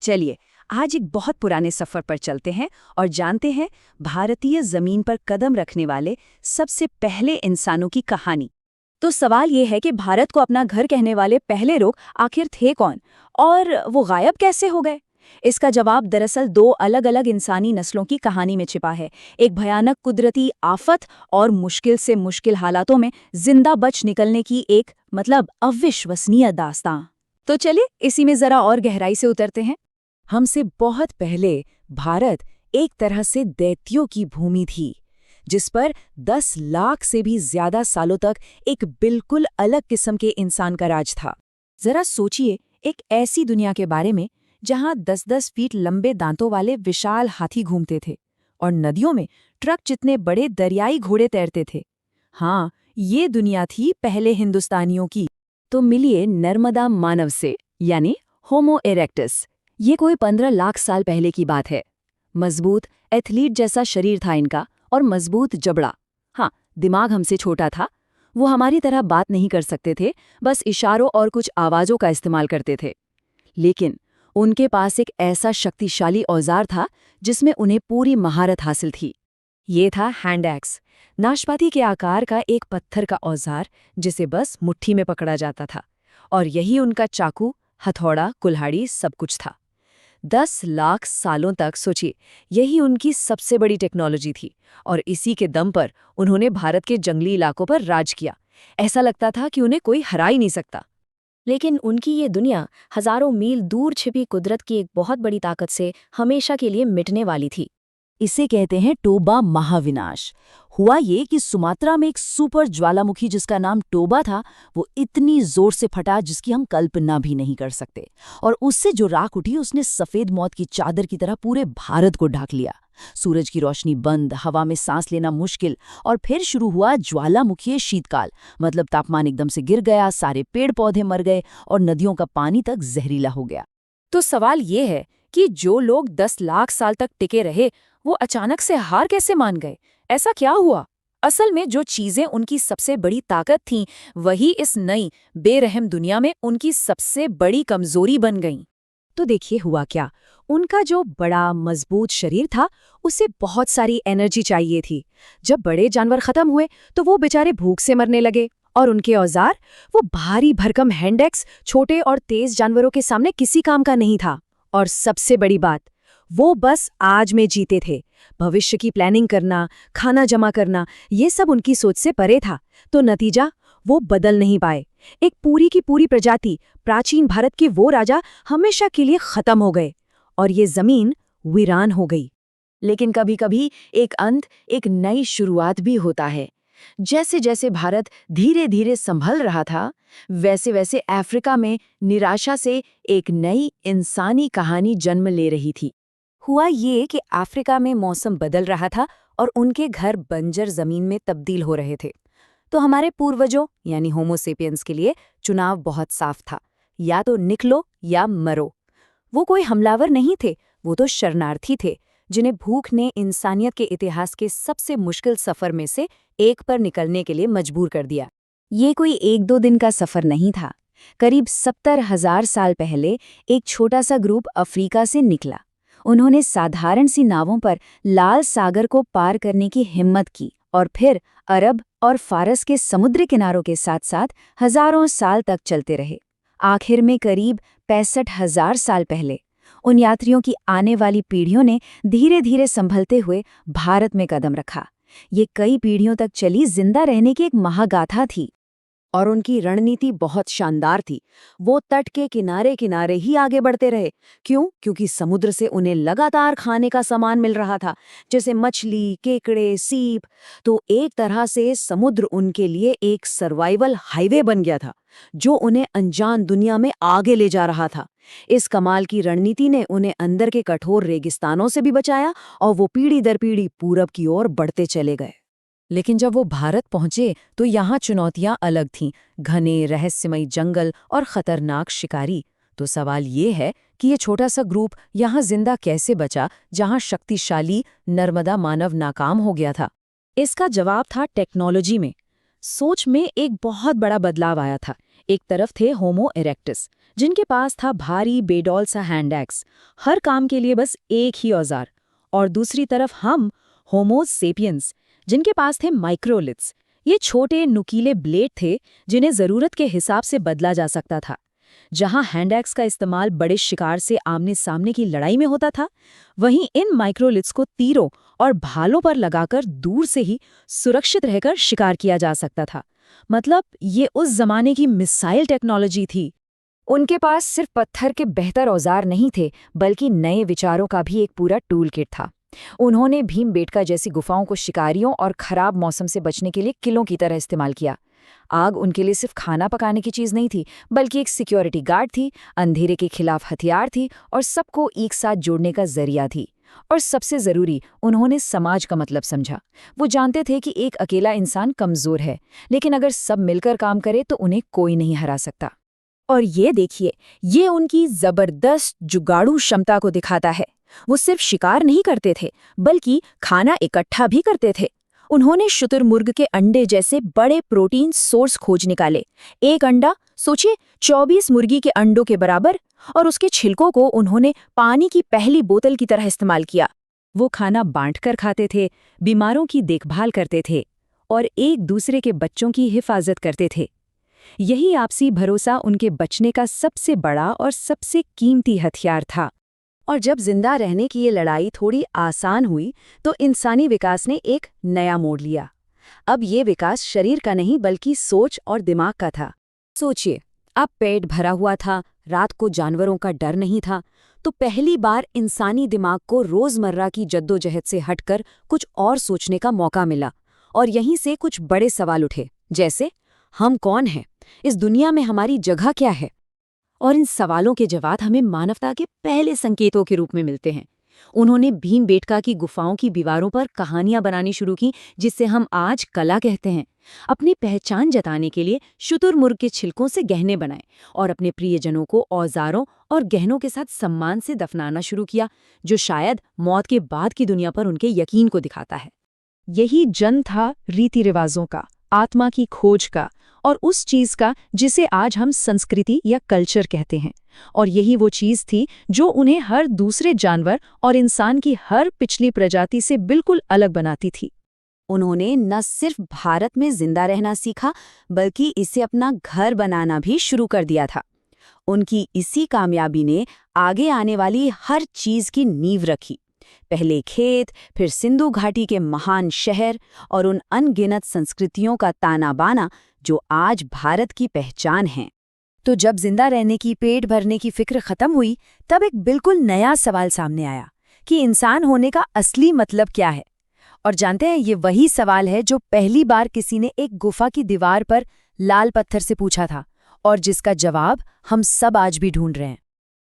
चलिए आज एक बहुत पुराने सफर पर चलते हैं और जानते हैं भारतीय जमीन पर कदम रखने वाले सबसे पहले इंसानों की कहानी। तो सवाल ये है कि भारत को अपना घर कहने वाले पहले लोग आखिर थे कौन और वो गायब कैसे हो गए? इसका जवाब दरअसल दो अलग अलग इंसानी नस्लों की कहानी में छिपा है। एक भयानक कुदरती आफत और मुश्किल से मुश्किल हालातों में जिंदा बच निकलने की एक अविश्वसनीय दास्तां। तो चलिए इसी में जरा और गहराई से उतरते हैं। हमसे बहुत पहले भारत एक तरह से दैत्यों की भूमि थी, जिस पर 10 लाख से भी ज्यादा सालों तक एक बिल्कुल अलग किस्म के इंसान का राज था। जरा सोचिए एक ऐसी दुनिया के बारे में जहां 10-10 फीट लंबे दांतों वाले विशाल हाथी घूमते थे और नदियों में ट्रक जितने बड़े दरियाई घोड़े तैरते थे। हाँ, ये दुनिया थी पहले हिंदुस्तानियों की। तो मिलिए नर्मदा मानव से, यानी होमो इरेक्टस। ये कोई 15 लाख साल पहले की बात है। मजबूत एथलीट जैसा शरीर था इनका और मजबूत जबड़ा। हाँ, दिमाग हमसे छोटा था। वो हमारी तरह बात नहीं कर सकते थे, बस इशारों और कुछ आवाज़ों का इस्तेमाल करते थे। लेकिन उनके पास एक ऐसा शक्तिशाली औजार था जिसमें उन्हें पूरी महारत हासिल थी। ये था हैंड एक्स, नाशपाती के आकार का एक पत्थर का औजार जिसे बस मुट्ठी में पकड़ा जाता था। और यही उनका चाकू, हथौड़ा, कुल्हाड़ी सब कुछ था। 10 लाख सालों तक सोचिए, यही उनकी सबसे बड़ी टेक्नोलॉजी थी और इसी के दम पर उन्होंने भारत के जंगली इलाकों पर राज किया। ऐसा लगता था कि उन्हें कोई हरा ही नहीं सकता। लेकिन उनकी ये दुनिया हजारों मील दूर छिपी कुदरत की एक बहुत बड़ी ताकत से हमेशा के लिए मिटने वाली थी। इसे कहते हैं टोबा महाविनाश। हुआ ये कि सुमात्रा में एक सुपर ज्वालामुखी जिसका नाम टोबा था, वो इतनी जोर से फटा जिसकी हम कल्पना भी नहीं कर सकते। और उससे जो राख उठी उसने सफेद मौत की चादर की तरह पूरे भारत को ढक लिया। सूरज की रोशनी बंद, हवा में सांस लेना मुश्किल, और फिर शुरू हुआ ज्वालामुखीय शीतकाल। मतलब तापमान एकदम से गिर गया, सारे पेड़ पौधे मर गए और नदियों का पानी तक जहरीला हो गया। तो सवाल ये है कि जो लोग 10 लाख साल तक टिके रहे, वो अचानक से हार कैसे मान गए? ऐसा क्या हुआ? असल में जो चीजें उनकी सबसे बड़ी ताकत थीं, वही इस नई बेरहम दुनिया में उनकी सबसे बड़ी कमजोरी बन गईं। तो देखिए हुआ क्या। उनका जो बड़ा मजबूत शरीर था, उसे बहुत सारी एनर्जी चाहिए थी। जब बड़े जानवर खत्म हुए तो वो बेचारे भूख से मरने लगे। और उनके औजार, वो भारी भरकम हैंडेक्स, छोटे और तेज जानवरों के सामने किसी काम का नहीं था। और सबसे बड़ी बात, वो बस आज में जीते थे। भविष्य की प्लानिंग करना, खाना जमा करना, ये सब उनकी सोच से परे था। तो नतीजा, वो बदल नहीं पाए। एक पूरी की पूरी प्रजाति, प्राचीन भारत के वो राजा हमेशा के लिए खत्म हो गए और ये जमीन वीरान हो गई। लेकिन कभी-कभी एक अंत, एक नई शुरुआत भी होता है। जैसे जैसे भारत धीरे धीरे संभल रहा था, वैसे वैसे अफ्रीका में निराशा से एक नई इंसानी कहानी जन्म ले रही थी। हुआ ये कि अफ्रीका में मौसम बदल रहा था और उनके घर बंजर जमीन में तब्दील हो रहे थे। तो हमारे पूर्वजों यानी होमो सेपियंस के लिए चुनाव बहुत साफ था, या तो निकलो या मरो। वो कोई हमलावर नहीं थे, वो तो शरणार्थी थे जिन्हें भूख ने इंसानियत के इतिहास के सबसे मुश्किल सफर में से एक पर निकलने के लिए मजबूर कर दिया। ये कोई 1-2 दिन का सफर नहीं था। करीब 70,000 साल पहले एक छोटा सा ग्रुप अफ्रीका से निकला। उन्होंने साधारण सी नावों पर लाल सागर को पार करने की हिम्मत की और फिर अरब और फारस के समुद्री किनारों के साथ साथ हजारों साल तक चलते रहे। आखिर में करीब 65,000 साल पहले उन यात्रियों की आने वाली पीढ़ियों ने धीरे धीरे संभलते हुए भारत में कदम रखा। ये कई पीढ़ियों तक चली जिंदा रहने की एक महागाथा थी। और उनकी रणनीति बहुत शानदार थी। वो तट के किनारे किनारे ही आगे बढ़ते रहे। क्यों? क्योंकि समुद्र से उन्हें लगातार खाने का सामान मिल रहा था, जैसे मछली, केकड़े, सीप। तो एक तरह से समुद्र उनके लिए एक सर्वाइवल हाईवे बन गया था, जो उन्हें अनजान दुनिया में आगे ले जा रहा था। इस कमाल की रणनीति ने उन्हें अंदर के कठोर रेगिस्तानों से भी बचाया और वो पीढ़ी दर पीढ़ी पूरब की ओर बढ़ते चले गए। लेकिन जब वो भारत पहुंचे तो यहाँ चुनौतियां अलग थीं। घने रहस्यमयी जंगल और खतरनाक शिकारी। तो सवाल ये है कि ये छोटा सा ग्रुप यहाँ जिंदा कैसे बचा, जहाँ शक्तिशाली नर्मदा मानव नाकाम हो गया था? इसका जवाब था टेक्नोलॉजी में। सोच में एक बहुत बड़ा बदलाव आया था। एक तरफ थे होमो इरेक्टस, जिनके पास था भारी बेडौल सा हैंड एक्स, हर काम के लिए बस एक ही औजार। और दूसरी तरफ हम, होमो सेपियंस, जिनके पास थे माइक्रोलिथ्स। ये छोटे नुकीले ब्लेड थे जिन्हें जरूरत के हिसाब से बदला जा सकता था। जहां हैंड एक्स का इस्तेमाल बड़े शिकार से आमने सामने की लड़ाई में होता था, वहीं इन माइक्रोलिथ्स को तीरों और भालों पर लगाकर दूर से ही सुरक्षित रहकर शिकार किया जा सकता था। मतलब ये उस जमाने की मिसाइल टेक्नोलॉजी थी। उनके पास सिर्फ पत्थर के बेहतर औजार नहीं थे, बल्कि नए विचारों का भी एक पूरा टूल किट था। उन्होंने भीमबेटका जैसी गुफाओं को शिकारियों और खराब मौसम से बचने के लिए किलों की तरह इस्तेमाल किया। आग उनके लिए सिर्फ खाना पकाने की चीज नहीं थी, बल्कि एक सिक्योरिटी गार्ड थी, अंधेरे के खिलाफ हथियार थी और सबको एक साथ जोड़ने का जरिया थी। और सबसे जरूरी, उन्होंने समाज का मतलब समझा। वो जानते थे कि एक अकेला इंसान कमजोर है, लेकिन अगर सब मिलकर काम करे तो उन्हें कोई नहीं हरा सकता। और ये देखिए, ये उनकी जबरदस्त जुगाड़ू क्षमता को दिखाता है। वो सिर्फ शिकार नहीं करते थे, बल्कि खाना इकट्ठा भी करते थे। उन्होंने शुतुरमुर्ग के अंडे जैसे बड़े प्रोटीन सोर्स खोज निकाले। एक अंडा, सोचिए, 24 मुर्गी के अंडों के बराबर। और उसके छिलकों को उन्होंने पानी की पहली बोतल की तरह इस्तेमाल किया। वो खाना बांटकर खाते थे, बीमारों की देखभाल करते थे और एक दूसरे के बच्चों की हिफाजत करते थे। यही आपसी भरोसा उनके बचने का सबसे बड़ा और सबसे कीमती हथियार था। और जब जिंदा रहने की ये लड़ाई थोड़ी आसान हुई, तो इंसानी विकास ने एक नया मोड़ लिया। अब ये विकास शरीर का नहीं, बल्कि सोच और दिमाग का था। सोचिए, अब पेट भरा हुआ था, रात को जानवरों का डर नहीं था, तो पहली बार इंसानी दिमाग को रोजमर्रा की जद्दोजहद से हटकर कुछ और सोचने का मौका मिला। और यहीं से कुछ बड़े सवाल उठे, जैसे हम कौन हैं, इस दुनिया में हमारी जगह क्या है। और इन सवालों के जवाब हमें मानवता के पहले संकेतों के रूप में मिलते हैं। उन्होंने भीमबेटका की गुफाओं की दीवारों पर कहानियां बनानी शुरू की, जिससे हम आज कला कहते हैं। अपनी पहचान जताने के लिए शुतुरमुर्ग के छिलकों से गहने बनाए और अपने प्रियजनों को औजारों और गहनों के साथ सम्मान से दफनाना शुरू किया, जो शायद मौत के बाद की दुनिया पर उनके यकीन को दिखाता है। यही जन्म था रीति रिवाजों का, आत्मा की खोज का, और उस चीज का जिसे आज हम संस्कृति या कल्चर कहते हैं। और यही वो चीज थी जो उन्हें हर दूसरे जानवर और इंसान की हर पिछली प्रजाति से बिल्कुल अलग बनाती थी। उन्होंने न सिर्फ भारत में जिंदा रहना सीखा, बल्कि इसे अपना घर बनाना भी शुरू कर दिया था। उनकी इसी कामयाबी ने आगे आने वाली हर चीज की नींव रखी। पहले खेत, फिर सिंधु घाटी के महान शहर और उन अनगिनत संस्कृतियों का ताना बाना जो आज भारत की पहचान है। तो जब जिंदा रहने की, पेट भरने की फिक्र खत्म हुई, तब एक बिल्कुल नया सवाल सामने आया कि इंसान होने का असली मतलब क्या है। और जानते हैं, ये वही सवाल है जो पहली बार किसी ने एक गुफा की दीवार पर लाल पत्थर से पूछा था, और जिसका जवाब हम सब आज भी ढूंढ रहे हैं।